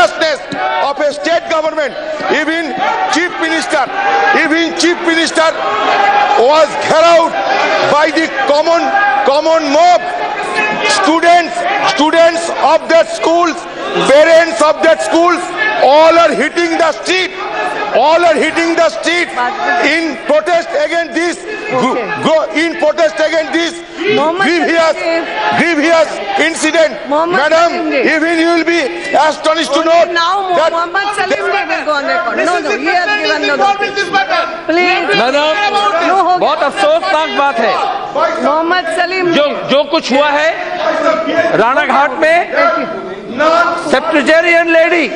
carelessness of a state government. Even chief minister was carried by the common mob. Students of that schools, parents of that schools, all are hitting the street. In protest against this. In protest against this grievous incident. Madam, even you will be astonished to know that Mohammad Salim will go on record. No, he has given no notice. Please. Madam, बहुत अफसोसनाक बात है मोहम्मद सलीम जो कुछ हुआ है राणा घाट में. Septuagenarian lady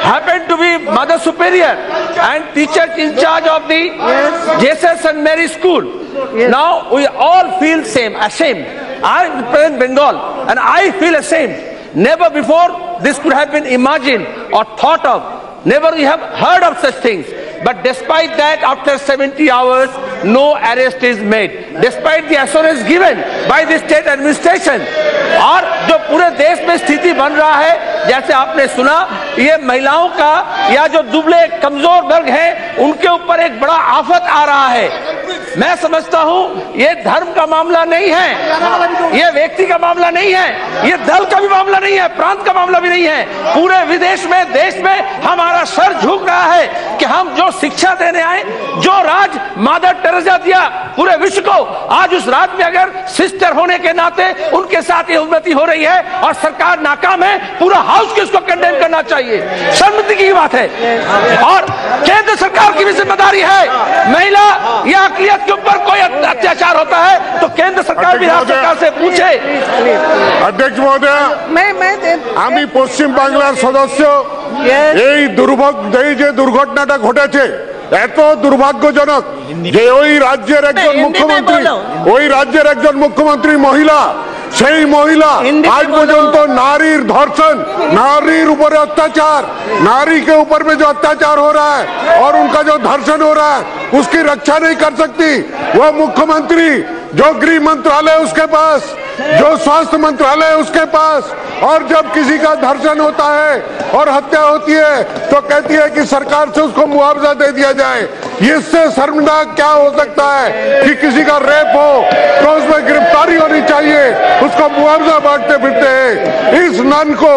happened to be Mother Superior and teacher in charge of the Jesus and Mary School. Yes. Now we all feel ashamed. I represent Bengal and I feel ashamed. Never before this could have been imagined or thought of. Never we have heard of such things. But despite that, after 70 hours, no arrest is made. Despite the assurance given by the state administration. और जो पूरे देश में स्थिति बन रहा है, जैसे आपने सुना, ये महिलाओं का या जो दुबले कमजोर वर्ग हैं, उनके ऊपर एक बड़ा आफत आ रहा है. मैं समझता हूं ये धर्म का मामला नहीं है, ये व्यक्ति का मामला नहीं है, ये दल का भी मामला नहीं है, प्रांत का मामला भी नहीं है. पूरे विदेश में, देश में हमारा सर झुक रहा है कि हम जो शिक्षा देने आए, जो राज मदर टेरेसा दिया पूरे विश्व को, आज उस राज में अगर सिस्टर होने के नाते उनके साथ ये उन्नति हो रही है और सरकार नाकाम है, पूरा हाउस को इसको कंडेम करना चाहिए. शर्मिंदगी की बात है. और केंद्र सरकार की भी जिम्मेदारी है. महिला या अकलियत के ऊपर कोई अत्याचार होता है तो केंद्र सरकार भी राज्य सरकार से पूछे. अध्यक्ष महोदय, আমি পশ্চিম বাংলার সদস্য. এই যে দুর্ঘটনাটা ঘটেছে এত দুর্ভাগ্যজনক যে ওই রাজ্যের একজন মুখ্যমন্ত্রী মহিলা, সেই মহিলা आज পর্যন্ত नारीर धर्षण, नारीर ऊपर अत्याचार, नारी के ऊपर में जो अत्याचार हो रहा है और उनका जो धर्षण हो रहा है उसकी रक्षा नहीं कर सकती. वो मुख्यमंत्री, जो गृह मंत्रालय उसके पास, जो स्वास्थ्य मंत्रालय उसके पास, और जब किसी का धर्षण होता है और हत्या होती है तो कहती है कि सरकार से उसको मुआवजा दे दिया जाए. इससे शर्मनाक क्या हो सकता है कि किसी का रेप हो तो उसमें गिरफ्तारी होनी चाहिए, उसको मुआवजा बांटते फिरते हैं. इस नन को,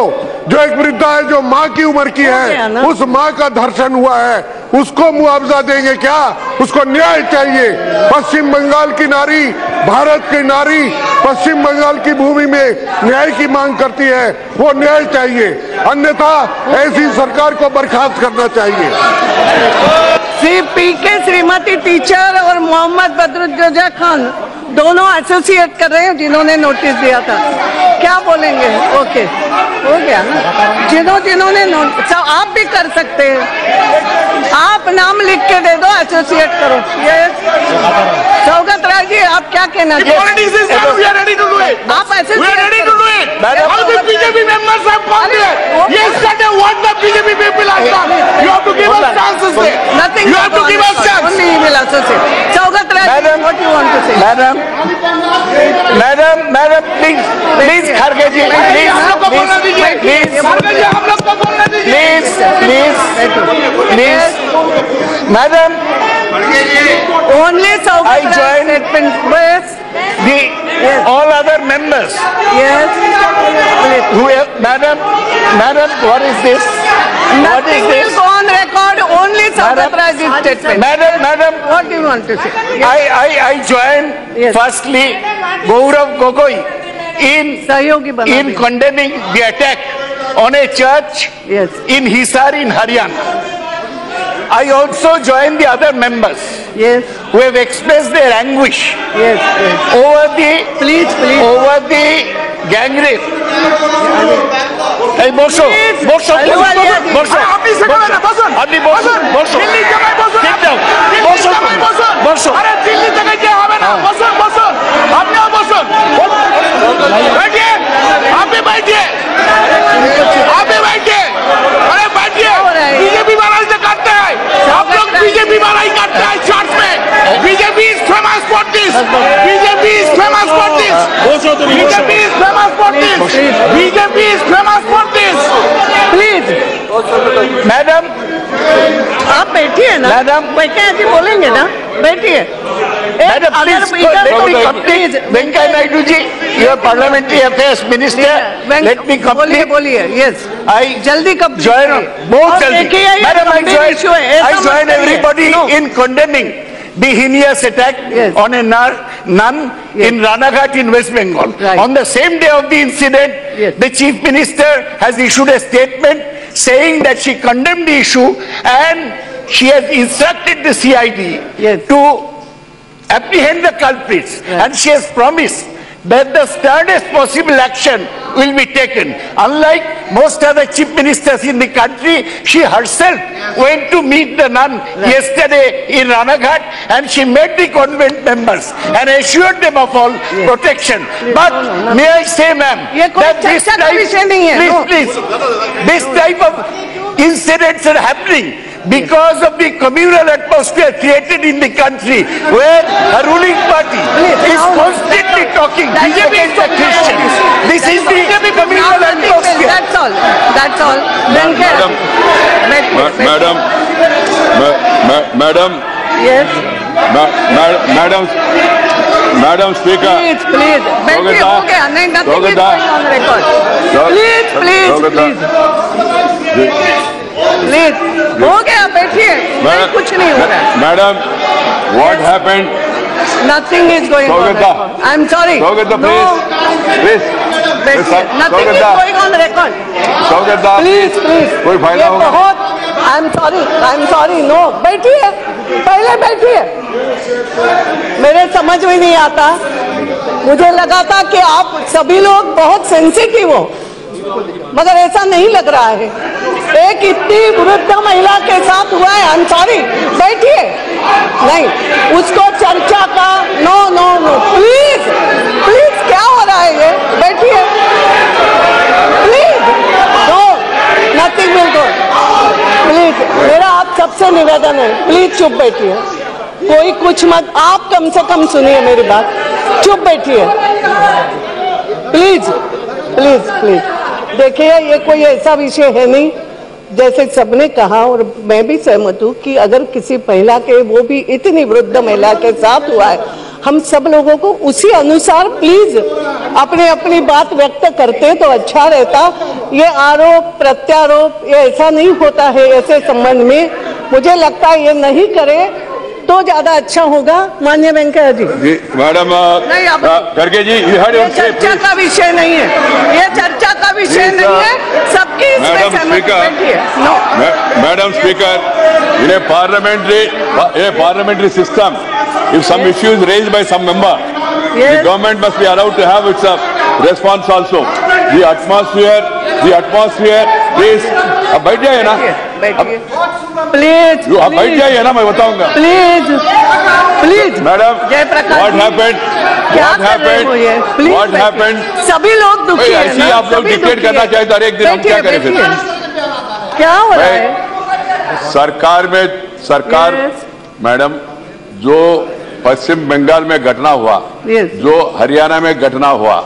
जो एक वृद्धा है, जो माँ की उम्र की है, उस माँ का धर्षण हुआ है, उसको मुआवजा देंगे क्या? उसको न्याय चाहिए. पश्चिम बंगाल की नारी, भारत की नारी पश्चिम बंगाल की भूमि में न्याय की मांग करती है, वो न्याय चाहिए. अन्यथा ऐसी सरकार को बर्खास्त करना चाहिए. श्री पीके श्रीमती टीचर और मोहम्मद बदरुद्दोजा खान दोनों एसोसिएट कर रहे हैं जिन्होंने नोटिस दिया था. क्या बोलेंगे? ओके, हो गया ना. जिन्होंने नोटिस, आप भी कर सकते हैं. आप नाम लिख के दे दो, एसोसिएट करो. यस, सौगत राय जी, आप क्या कहना चाहते हैं? आप एसोसिएट करो. All the BJP members have come here. Yesterday, what the BJP people have done? You have to give us chances there. Nothing. You have to give us chance. Only he will associate. Saugat Rai, what do you want to say? Madam, please, Kharge ji, please, Madam, only Saugat I join all other members. Yes. Madam, what is this? Nothing will go on record. Only Saugat Rai's statement. Madam, what do you want to say? I join firstly Gaurav Gogoi in condemning the attack on a church in Hisar in Haryana. I also join the other members who have expressed their anguish over the gang rape. Hey, Bosho. BJP वाला इसे करते हैं, आप लोग BJP वाला ही करते हैं church में. BJP is famous for this. BJP is famous for this. BJP is famous for this. BJP is famous for this. Please. Madam आप बैठिए ना, मैडम। बैठे ऐसे बोलेंगे ना, बैठिए। Madam please, Venkaiah Naidu ji, your parliamentary affairs minister, let me complete. बोलिए, yes, I जल्दी कंप्लीट join बहुत जल्दी। Madam I join everybody in condemning the heinous attack Yes. on a nun in Ranaghat in West Bengal. Right. On the same day of the incident, Yes. the Chief Minister has issued a statement saying that she condemned the issue and she has instructed the CID Yes. to apprehend the culprits, Right. and she has promised that the sternest possible action will be taken. Unlike most other chief ministers in the country, she herself went to meet the nun yesterday in Ranaghat, and she met the convent members and assured them of all protection. But may I say, ma'am, ये कोई that this चर्चा का विषय नहीं है, no. please, this type of incidents are happening because of the communal atmosphere created in the country, where a ruling party is constantly talking against the Christians. This is the communal atmosphere. That's all. That's all. Then Madam, Yes. Madam Speaker. Please. बैठिए, हो गया, नहीं, nothing is going on record. Please. हो गया, बैठिए, कुछ नहीं हो रहा है। Madam, what happened? Nothing is going on record. I'm sorry. Please. बैठिए, nothing is going on record. Please. कोई फायदा होगा? बहुत, I'm sorry, no. बैठिए, पहले बैठिए। मेरे समझ में नहीं आता, मुझे लगा था कि आप सभी लोग बहुत सेंसिटिव हो, मगर ऐसा नहीं लग रहा है। एक इतनी वृद्ध महिला के साथ हुआ है, आई एम सॉरी, बैठिए। नहीं, उसको चर्चा का नो, प्लीज, क्या हो रहा है ये? बैठिए, please, no, nothing will go. Please, मेरा आप सबसे निवेदन है, प्लीज चुप बैठिए, कोई कुछ मत, आप कम से कम सुनिए मेरी बात, चुप बैठिए, प्लीज। देखिए, ये कोई ऐसा विषय है नहीं, जैसे सबने कहा और मैं भी सहमत हूँ कि अगर किसी महिला के, वो भी इतनी वृद्ध महिला के साथ हुआ है, हम सब लोगों को उसी अनुसार प्लीज अपनी बात व्यक्त करते तो अच्छा रहता। ये आरोप प्रत्यारोप ये ऐसा नहीं होता है, ऐसे संबंध में मुझे लगता है ये नहीं करे तो ज्यादा अच्छा होगा। माननीय वेंकैया जी। मैडम खड़गे जी, चर्चा का विषय नहीं है, ये चर्चा का विषय नहीं है, सबकी इसमें सहमति है। Madam speaker, in a parliamentary system, if some issue is raised by some member, the government must be allowed to have its response also. The atmosphere is, अब बैठ जाइए ना, प्लीज, आप बैठ जाइए ना, मैं बताऊंगा। Please madam, what happened? सभी लोग दुखी हैं, ऐसी आप लोग डिक्टेट करना चाहते तो एक दिन हम क्या करें फिर? क्या हो रहा है? सरकार मैडम, जो पश्चिम बंगाल में घटना हुआ, जो हरियाणा में घटना हुआ,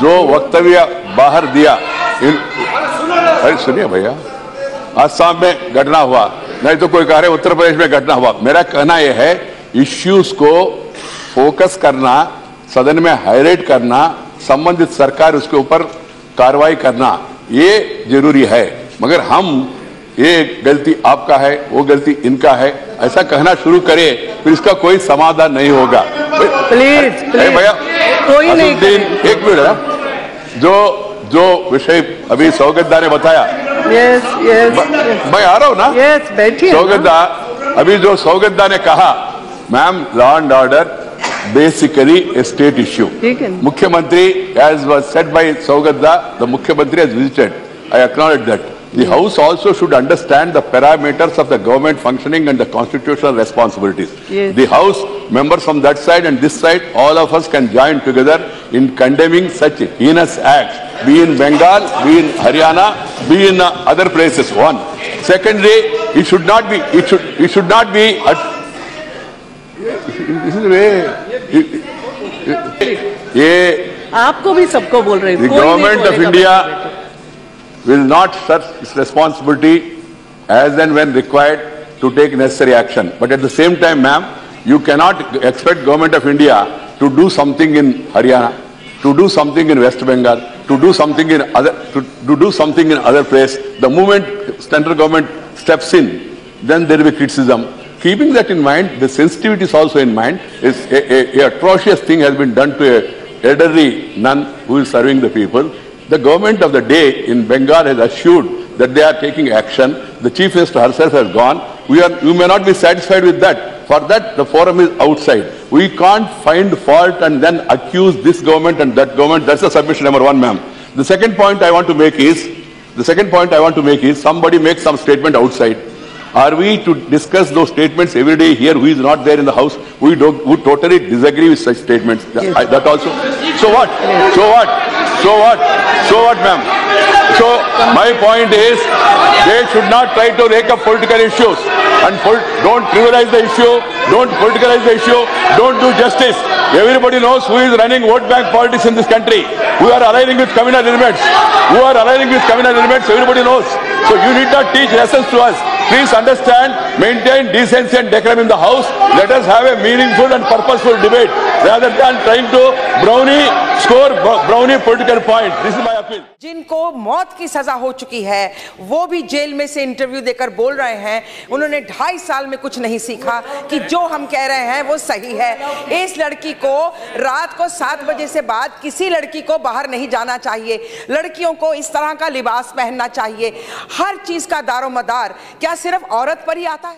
जो वक्तव्य बाहर दिया, अरे सुनिए भैया, असम में घटना हुआ, नहीं तो कोई कह रहे उत्तर प्रदेश में घटना हुआ। मेरा कहना यह है, इश्यूज को फोकस करना, सदन में हाईलाइट करना, संबंधित सरकार उसके ऊपर कार्रवाई करना, ये जरूरी है। मगर हम ये गलती आपका है, वो गलती इनका है, ऐसा कहना शुरू करें, फिर इसका कोई समाधान नहीं होगा। प्लीज भैया, कोई नहीं, एक मिनट, जो विषय अभी सौगतदा ने बताया, मैं आ रहा हूं ना, बैठिए। सौगतदा, अभी जो सौगतदा ने कहा, ma'am, law and order basically A state issue. मुख्यमंत्री, as was said by Saugata, the Mukhyamantri has visited. I acknowledge that. The House also should understand the parameters of the government functioning and the constitutional responsibilities. The House members from that side and this side, all of us can join together in condemning such heinous acts, be in Bengal, be in Haryana, be in other places. One. Secondly, it should not be. This is the way. ये आपको भी सबको बोल रही हूँ। Government of India will not shirk its responsibility as and when required to take necessary action. But at the same time, ma'am, you cannot expect Government of India to do something in Haryana, to do something in West Bengal, to do something in other place. The moment central government steps in, then there will be criticism. Keeping that in mind, the sensitivity is also in mind. A atrocious thing has been done to a elderly nun who is serving the people. The government of the day in Bengal has assured that they are taking action. The Chief Minister herself has gone. You may not be satisfied with that. For that, the forum is outside. We can't find fault and then accuse this government and that government. That's the submission number one, ma'am. The second point I want to make is, somebody makes some statement outside. Are we to discuss those statements every day here? Who is not there in the house? We totally disagree with such statements. That also. So what? So what, ma'am? So my point is, they should not try to rake up political issues and don't trivialize the issue, don't politicalize the issue, don't do justice. Everybody knows who is running vote bank politics in this country, who are aligning with communal elements, everybody knows. So you need not teach lessons to us. Please understand, maintain decency and decorum in the house. Let us have a meaningful and purposeful debate rather than trying to score brownie political point. This is my appeal. जिनको मौत की सजा हो चुकी है वो भी jail में से इंटरव्यू देकर बोल रहे हैं उन्होंने 2.5 साल में कुछ नहीं सीखा कि जो हम कह रहे हैं वो सही है। इस लड़की को रात को 7 बजे से बाद किसी लड़की को बाहर नहीं जाना चाहिए, लड़कियों को इस तरह का लिबास पहनना चाहिए। हर चीज का दारोमदार क्या सिर्फ औरत पर ही आता है?